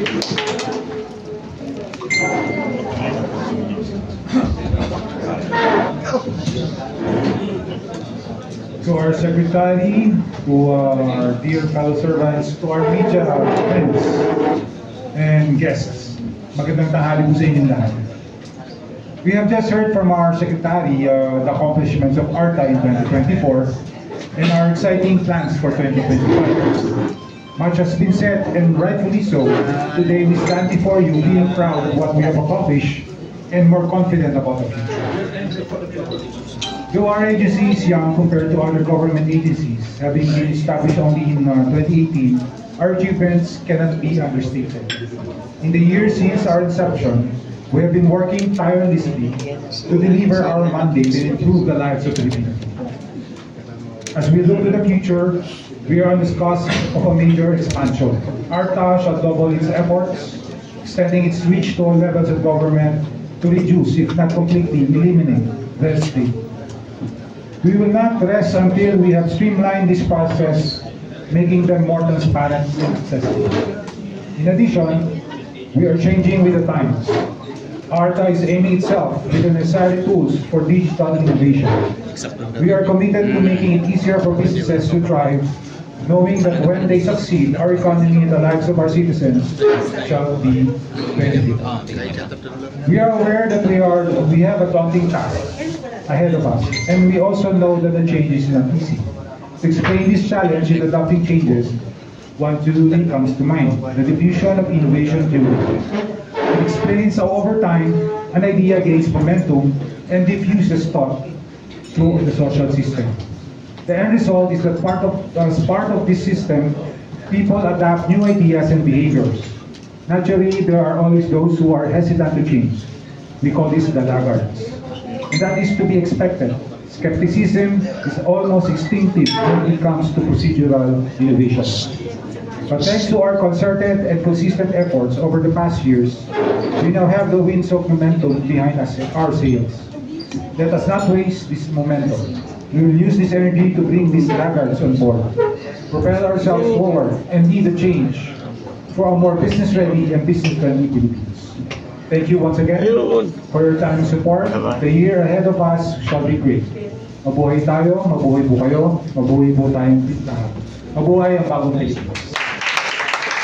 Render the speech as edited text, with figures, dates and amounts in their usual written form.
To our secretary, to our dear fellow servants, to our media friends and guests, magandang tanghali po sa inyong lahat. We have just heard from our secretary the accomplishments of ARTA in 2024 and our exciting plans for 2025. Much has been said, and rightfully so. Today we stand before you being proud of what we have accomplished and more confident about the future. Though our agency is young compared to other government agencies, having been established only in 2018, our achievements cannot be understated. In the years since our inception, we have been working tirelessly to deliver our mandate and improve the lives of Filipinos. As we look to the future, we are on the cusp of a major expansion. ARTA shall double its efforts, extending its reach to all levels of government to reduce, if not completely eliminate, red tape. We will not rest until we have streamlined this process, making them more transparent and accessible. In addition, we are changing with the times. ARTA is aiming itself with the necessary tools for digital innovation. We are committed to making it easier for businesses to thrive, knowing that when they succeed, our economy and the lives of our citizens shall be benefited. We are aware that we have a daunting task ahead of us, and we also know that the change is not easy. To explain this challenge in adopting changes, one truly comes to mind: the diffusion of innovation theory. It explains how over time an idea gains momentum and diffuses thought through the social system. The end result is that as part of this system, people adapt new ideas and behaviors. Naturally, there are always those who are hesitant to change. We call this the laggards. And that is to be expected. Skepticism is almost instinctive when it comes to procedural innovation. But thanks to our concerted and consistent efforts over the past years, we now have the winds of momentum behind us at our sails. Let us not waste this momentum. We will use this energy to bring these laggards on board, propel ourselves forward, and lead the change for a more business-ready and business-friendly Philippines. Thank you once again for your time and support. The year ahead of us shall be great. Mabuhay tayo, mabuhay po kayo, mabuhay po tayong lahat. Mabuhay ang bagong Pilipinas.